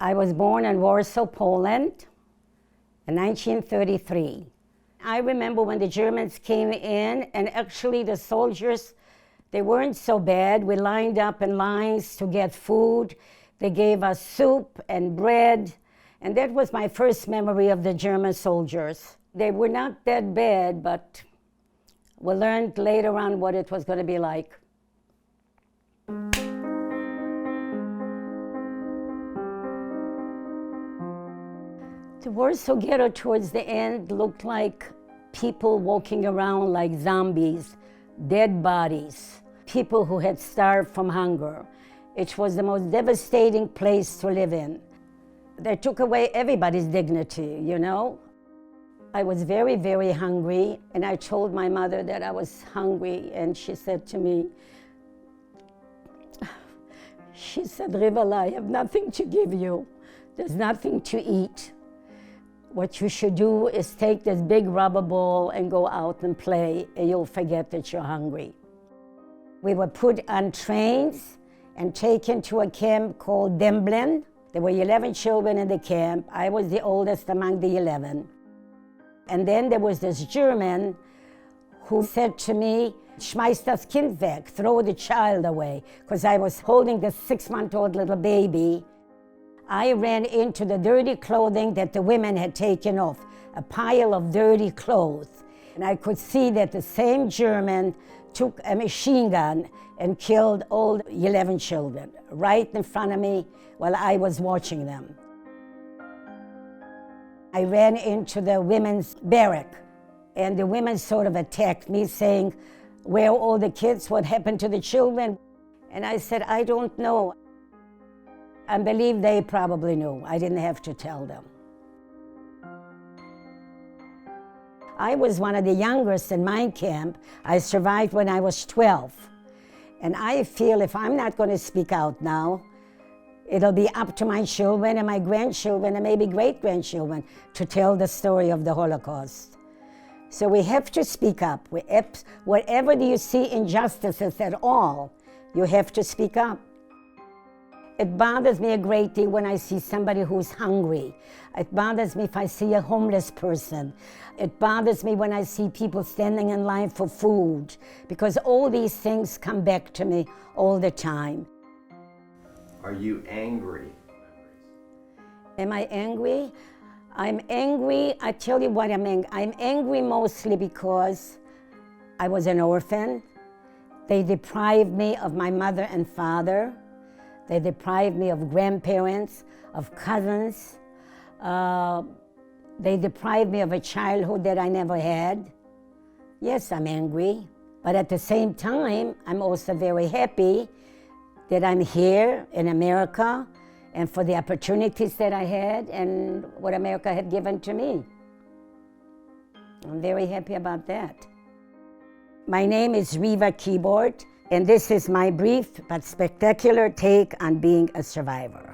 I was born in Warsaw, Poland in 1933. I remember when the Germans came in, and actually the soldiers, they weren't so bad. We lined up in lines to get food. They gave us soup and bread, and that was my first memory of the German soldiers. They were not that bad, but we learned later on what it was going to be like. The Warsaw Ghetto towards the end looked like people walking around like zombies, dead bodies, people who had starved from hunger. It was the most devastating place to live in. They took away everybody's dignity, you know? I was very, very hungry, and I told my mother that I was hungry, and she said to me, she said, Reva, I have nothing to give you. There's nothing to eat. What you should do is take this big rubber ball and go out and play, and you'll forget that you're hungry. We were put on trains and taken to a camp called Demblin. There were 11 children in the camp. I was the oldest among the 11. And then there was this German who said to me, "Schmeiß das Kind weg, throw the child away," because I was holding this 6-month-old little baby. I ran into the dirty clothing that the women had taken off, a pile of dirty clothes. And I could see that the same German took a machine gun and killed all 11 children right in front of me while I was watching them. I ran into the women's barrack, and the women sort of attacked me, saying, "Where are all the kids? What happened to the children?" And I said, "I don't know." I believe they probably knew. I didn't have to tell them. I was one of the youngest in my camp. I survived when I was 12. And I feel if I'm not going to speak out now, it'll be up to my children and my grandchildren and maybe great-grandchildren to tell the story of the Holocaust. So we have to speak up. Whatever you see injustices at all, you have to speak up. It bothers me a great deal when I see somebody who's hungry. It bothers me if I see a homeless person. It bothers me when I see people standing in line for food, because all these things come back to me all the time. Are you angry? Am I angry? I'm angry. I tell you what I'm angry. I'm angry mostly because I was an orphan. They deprived me of my mother and father. They deprived me of grandparents, of cousins. They deprived me of a childhood that I never had. Yes, I'm angry. But at the same time, I'm also very happy that I'm here in America and for the opportunities that I had and what America had given to me. I'm very happy about that. My name is Reva Kibort, and this is my brief but spectacular take on being a survivor.